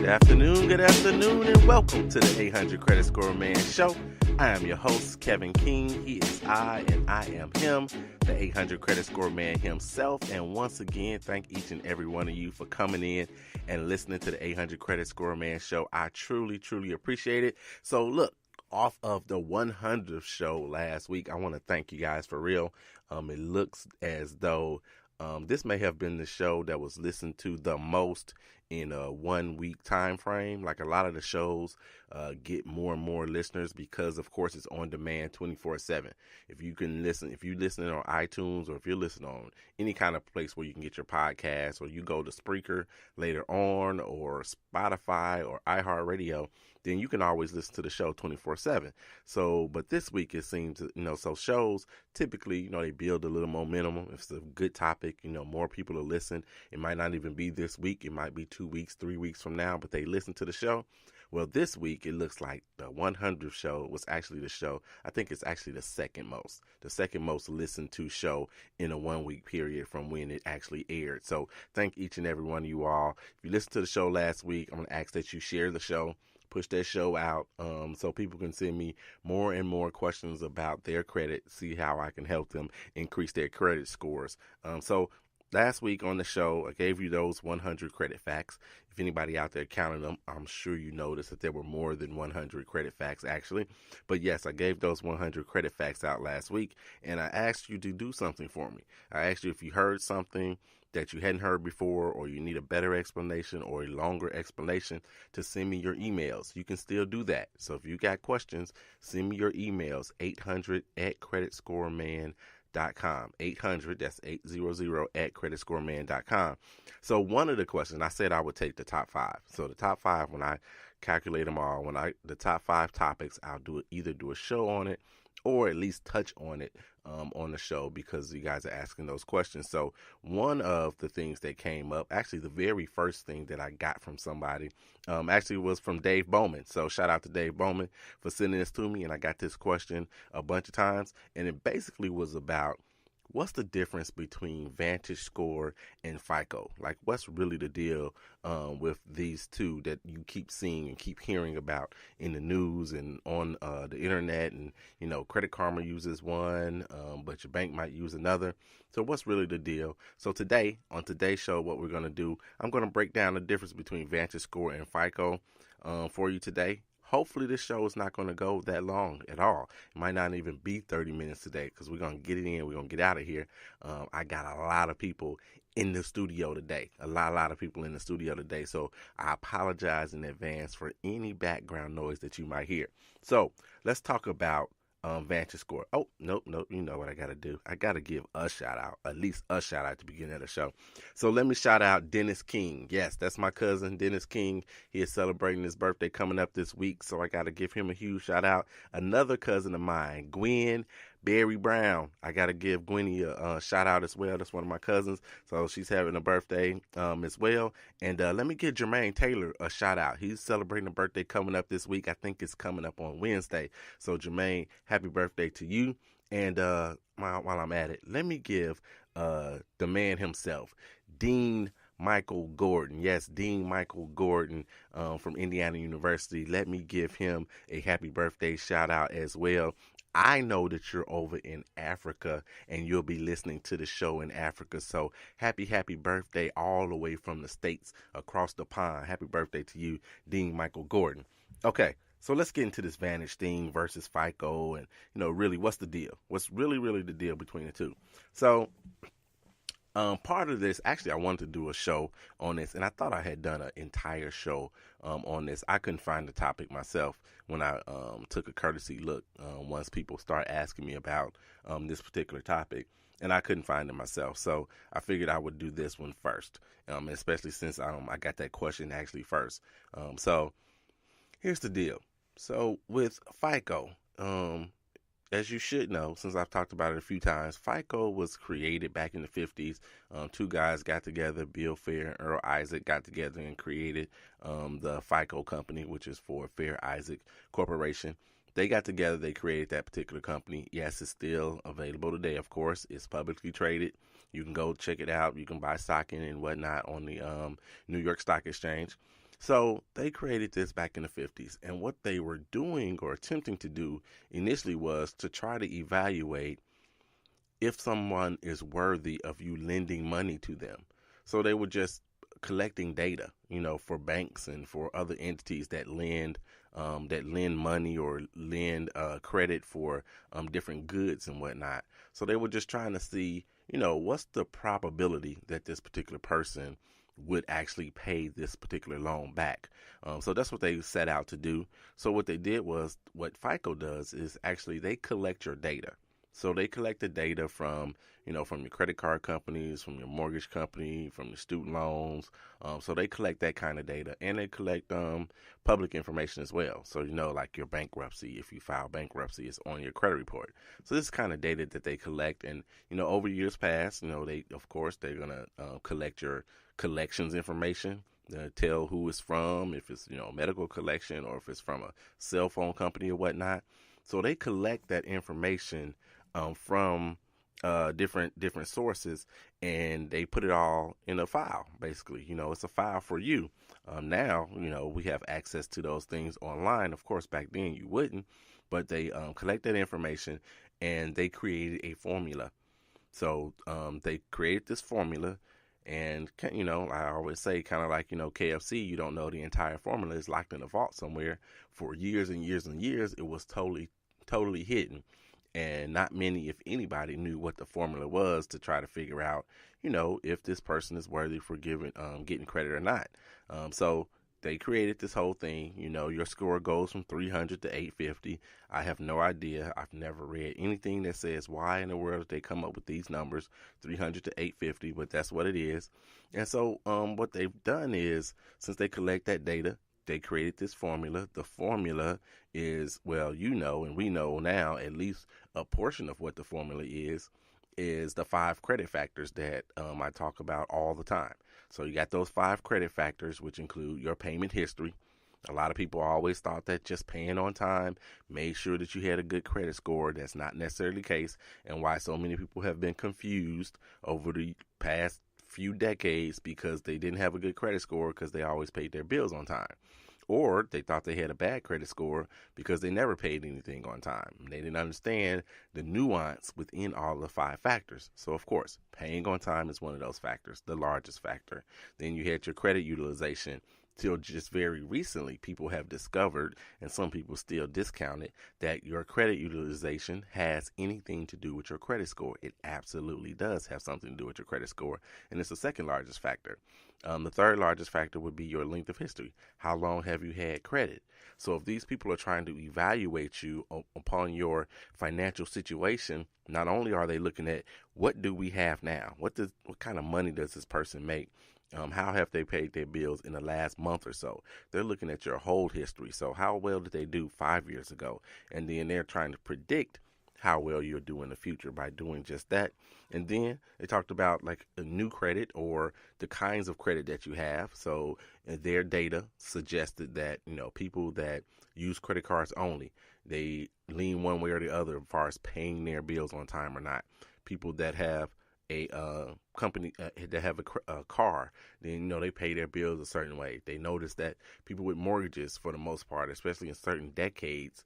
Good afternoon, and welcome to the 800 Credit Score Man Show. I am your host, Kevin King. He is I, and I am him, the 800 Credit Score Man himself. And once again, thank each and every one of you for coming in and listening to the 800 Credit Score Man Show. I truly, truly appreciate it. So look, off of the 100th show last week, I want to thank you guys for real. It looks as though this may have been the show that was listened to the most in a 1 week time frame. Like a lot of the shows get more and more listeners because, of course, it's on demand 24/7. If you listening on iTunes, or if you're listening on any kind of place where you can get your podcast, or you go to Spreaker later on, or Spotify or iHeartRadio, then you can always listen to the show 24/7. So, but this week it seems, so shows typically, they build a little momentum. If it's a good topic, more people will listen. It might not even be this week. It might be 2 weeks, 3 weeks from now, but they listen to the show. Well, this week, it looks like the 100th show was actually the show. I think it's actually the second most listened to show in a 1 week period from when it actually aired. So thank each and every one of you all. If you listened to the show last week, I'm going to ask that you share the show. Push that show out so people can send me more and more questions about their credit, see how I can help them increase their credit scores. So last week on the show, I gave you those 100 credit facts. If anybody out there counted them, I'm sure you noticed that there were more than 100 credit facts, actually. But yes, I gave those 100 credit facts out last week, and I asked you to do something for me. I asked you if you heard something that you hadn't heard before, or you need a better explanation or a longer explanation, to send me your emails. You can still do that. So if you got questions, send me your emails, 800@creditscoreman.com. 800, that's 800@creditscoreman.com. So one of the questions, I said I would take the top 5. So the top 5, when I calculate them all, the top 5 topics, I'll either do a show on it, or at least touch on it on the show, because you guys are asking those questions. So one of the things that came up, actually the very first thing that I got from somebody, actually was from Dave Bowman. So shout out to Dave Bowman for sending this to me. And I got this question a bunch of times, and it basically was about, what's the difference between VantageScore and FICO? Like, what's really the deal with these two that you keep seeing and keep hearing about in the news and on the internet? And, Credit Karma uses one, but your bank might use another. So what's really the deal? So today, on today's show, what we're going to do, I'm going to break down the difference between VantageScore and FICO for you today. Hopefully this show is not going to go that long at all. It might not even be 30 minutes today, because we're going to get it in. We're going to get out of here. I got a lot of people in the studio today. A lot of people in the studio today. So I apologize in advance for any background noise that you might hear. So let's talk about VantageScore. Oh, nope. You know what I got to do. I got to give a shout out, at least a shout out at the beginning of the show. So let me shout out Dennis King. Yes, that's my cousin, Dennis King. He is celebrating his birthday coming up this week, so I got to give him a huge shout out. Another cousin of mine, Gwen Barry Brown. I got to give Gwenny a shout out as well. That's one of my cousins. So she's having a birthday as well. And let me give Jermaine Taylor a shout out. He's celebrating a birthday coming up this week. I think it's coming up on Wednesday. So Jermaine, happy birthday to you. And while I'm at it, let me give the man himself, Dean Michael Gordon. Yes, Dean Michael Gordon from Indiana University. Let me give him a happy birthday shout out as well. I know that you're over in Africa and you'll be listening to the show in Africa. So happy birthday all the way from the States across the pond. Happy birthday to you, Dean Michael Gordon. Okay, so let's get into this Vantage thing versus FICO, and, really, what's the deal? What's really the deal between the two? So part of this, actually, I wanted to do a show on this, and I thought I had done an entire show on this. I couldn't find the topic myself when I took a courtesy look once people start asking me about this particular topic, and I couldn't find it myself. So I figured I would do this one first, especially since I got that question actually first. So here's the deal. So with FICO, as you should know, since I've talked about it a few times, FICO was created back in the 50s. Two guys got together, Bill Fair and Earl Isaac got together and created the FICO company, which is for Fair Isaac Corporation. They got together, they created that particular company. Yes, it's still available today, of course. It's publicly traded. You can go check it out. You can buy stock in and whatnot on the New York Stock Exchange. So they created this back in the 50s. And what they were doing or attempting to do initially was to try to evaluate if someone is worthy of you lending money to them. So they were just collecting data, for banks and for other entities that lend money or lend credit for different goods and whatnot. So they were just trying to see, what's the probability that this particular person would actually pay this particular loan back. So that's what they set out to do. So what they did was, what FICO does is actually they collect your data. So they collect the data from your credit card companies, from your mortgage company, from your student loans. So they collect that kind of data, and they collect public information as well. So like your bankruptcy, if you file bankruptcy, it's on your credit report. So this is kind of data that they collect, and over years past, they're gonna collect your collections information. Tell who it's from, if it's medical collection or if it's from a cell phone company or whatnot. So they collect that information from different sources, and they put it all in a file. Basically, it's a file for you. Now, we have access to those things online. Of course, back then you wouldn't, but they collect that information and they created a formula. So they created this formula. And, I always say, kind of like, KFC, you don't know the entire formula is locked in a vault somewhere. For years and years and years, it was totally hidden. And not many, if anybody, knew what the formula was to try to figure out, if this person is worthy for getting credit or not. So they created this whole thing. Your score goes from 300 to 850. I have no idea. I've never read anything that says why in the world did they come up with these numbers, 300 to 850, but that's what it is. And so what they've done is, since they collect that data, they created this formula. The formula is, well, and we know now at least a portion of what the formula is the 5 credit factors that I talk about all the time. So you got those 5 credit factors, which include your payment history. A lot of people always thought that just paying on time made sure that you had a good credit score. That's not necessarily the case, and why so many people have been confused over the past few decades because they didn't have a good credit score because they always paid their bills on time. Or they thought they had a bad credit score because they never paid anything on time. They didn't understand the nuance within all the 5 factors. So, of course, paying on time is one of those factors, the largest factor. Then you had your credit utilization. Till just very recently, people have discovered, and some people still discount it, that your credit utilization has anything to do with your credit score. It absolutely does have something to do with your credit score, and it's the second largest factor. The third largest factor would be your length of history. How long have you had credit? So if these people are trying to evaluate you upon your financial situation, not only are they looking at what do we have now, what kind of money does this person make, how have they paid their bills in the last month or so? They're looking at your whole history. So how well did they do 5 years ago? And then they're trying to predict how well you'll do in the future by doing just that. And then they talked about like a new credit or the kinds of credit that you have. So their data suggested that, people that use credit cards only, they lean one way or the other as far as paying their bills on time or not. People that have a company that have a car, then they pay their bills a certain way. They notice that people with mortgages, for the most part, especially in certain decades,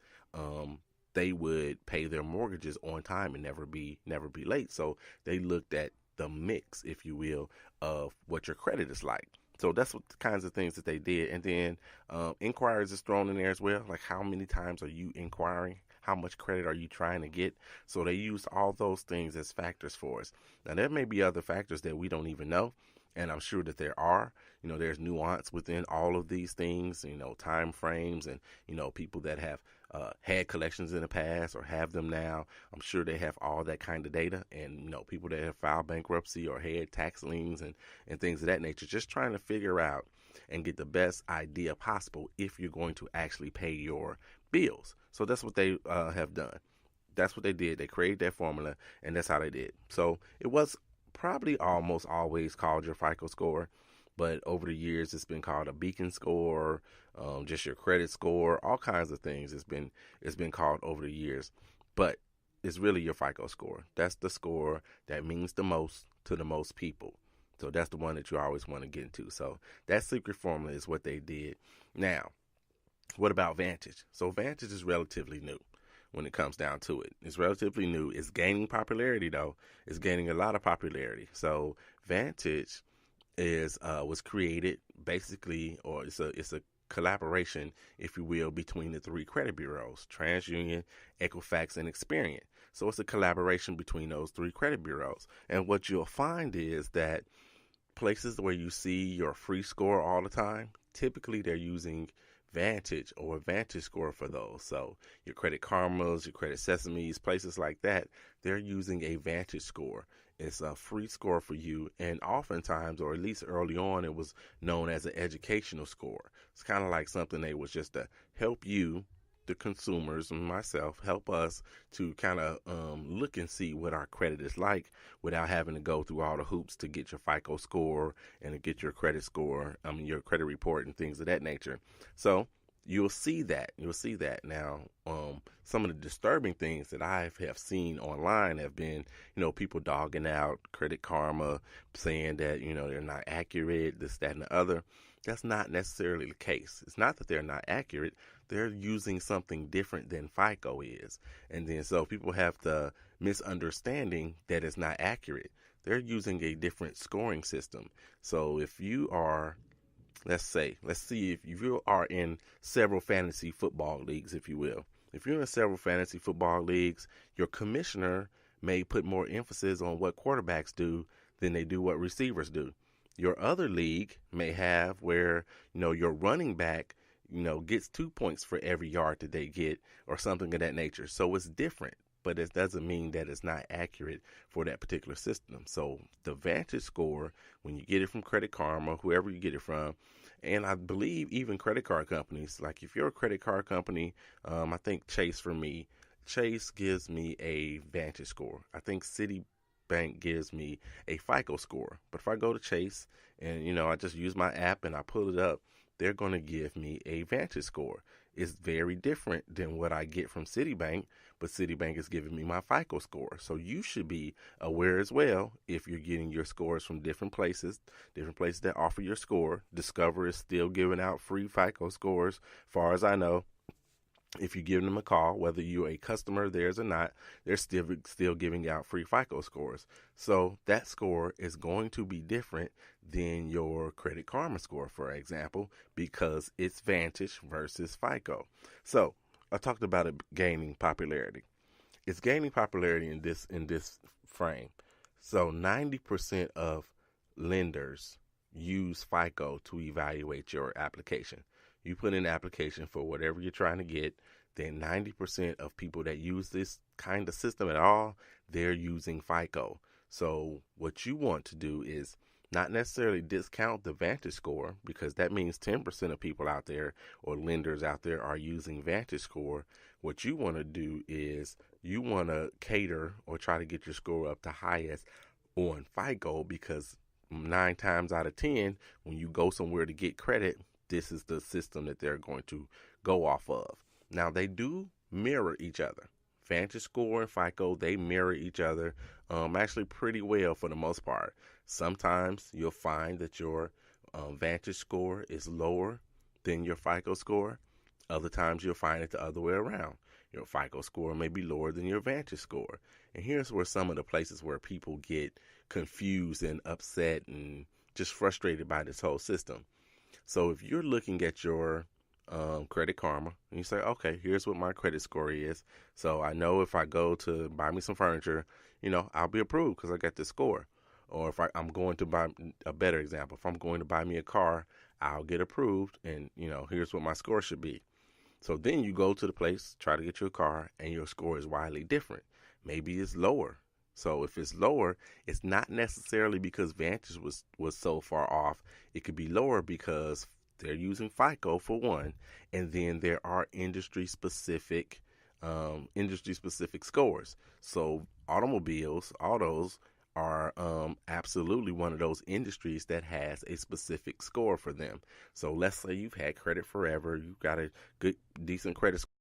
they would pay their mortgages on time and never be late. So they looked at the mix, if you will, of what your credit is like. So that's what the kinds of things that they did. And then inquiries is thrown in there as well. Like, how many times are you inquiring? How much credit are you trying to get? So they used all those things as factors for us. Now, there may be other factors that we don't even know, and I'm sure that there are. There's nuance within all of these things, time frames and, people that have had collections in the past or have them now. I'm sure they have all that kind of data, and, people that have filed bankruptcy or had tax liens and things of that nature, just trying to figure out and get the best idea possible if you're going to actually pay your bills. So that's what they have done. That's what they did. They created that formula, and that's how they did. So it was probably almost always called your FICO score, but over the years it's been called a beacon score, just your credit score, all kinds of things. It's been called over the years, but it's really your FICO score. That's the score that means the most to the most people. So that's the one that you always want to get into. So that secret formula is what they did. Now, what about Vantage? So Vantage is relatively new when it comes down to it. It's relatively new. It's gaining popularity though. It's gaining a lot of popularity. So Vantage is was created basically, or it's a collaboration, if you will, between the three credit bureaus: TransUnion, Equifax, and Experian. So it's a collaboration between those three credit bureaus. And what you'll find is that places where you see your free score all the time, typically they're using Vantage or VantageScore for those. So your Credit Karmas, your Credit Sesames, places like that, they're using a Vantage score. It's a free score for you, and oftentimes, or at least early on, it was known as an educational score. It's kind of like something that was just to help you, the consumers, and myself, help us to kind of look and see what our credit is like without having to go through all the hoops to get your FICO score and to get your credit score, your credit report and things of that nature. So you'll see that. Now, some of the disturbing things that I have seen online have been, people dogging out Credit Karma, saying that, they're not accurate, this, that, and the other. That's not necessarily the case. It's not that they're not accurate. They're using something different than FICO is. And then so people have the misunderstanding that it's not accurate. They're using a different scoring system. So if you are, let's see if you are in several fantasy football leagues, if you will. If you're in several fantasy football leagues, your commissioner may put more emphasis on what quarterbacks do than they do what receivers do. Your other league may have where, your running back, gets 2 points for every yard that they get or something of that nature. So it's different, but it doesn't mean that it's not accurate for that particular system. So the Vantage score, when you get it from Credit Karma, whoever you get it from, and I believe even credit card companies, like if you're a credit card company, I think Chase gives me a Vantage score. I think Citibank gives me a FICO score. But if I go to Chase and, I just use my app and I pull it up, they're going to give me a Vantage score. It's very different than what I get from Citibank, but Citibank is giving me my FICO score. So you should be aware as well if you're getting your scores from different places that offer your score. Discover is still giving out free FICO scores, as far as I know. If you give them a call, whether you're a customer of theirs or not, they're still giving out free FICO scores. So that score is going to be different than your Credit Karma score, for example, because it's Vantage versus FICO. So I talked about it gaining popularity. It's gaining popularity in this frame. So 90% of lenders use FICO to evaluate your application. You put in an application for whatever you're trying to get, then 90% of people that use this kind of system at all, they're using FICO. So what you want to do is not necessarily discount the Vantage score, because that means 10% of people out there or lenders out there are using Vantage score. What you want to do is you want to cater or try to get your score up to highest on FICO, because 9 times out of 10, when you go somewhere to get credit, this is the system that they're going to go off of. Now, they do mirror each other. VantageScore and FICO, they mirror each other actually pretty well for the most part. Sometimes you'll find that your VantageScore is lower than your FICO score. Other times you'll find it the other way around. Your FICO score may be lower than your Vantage score. And here's where some of the places where people get confused and upset and just frustrated by this whole system. So if you're looking at your Credit Karma and you say, okay, here's what my credit score is. So I know if I go to buy me some furniture, I'll be approved because I got this score. Or if I'm going to buy a better example, if I'm going to buy me a car, I'll get approved and, here's what my score should be. So then you go to the place, try to get your car, and your score is widely different. Maybe it's lower. So if it's lower, it's not necessarily because Vantage was so far off. It could be lower because they're using FICO for one, and then there are industry specific scores. So autos are absolutely one of those industries that has a specific score for them. So let's say you've had credit forever, you've got a good, decent credit score.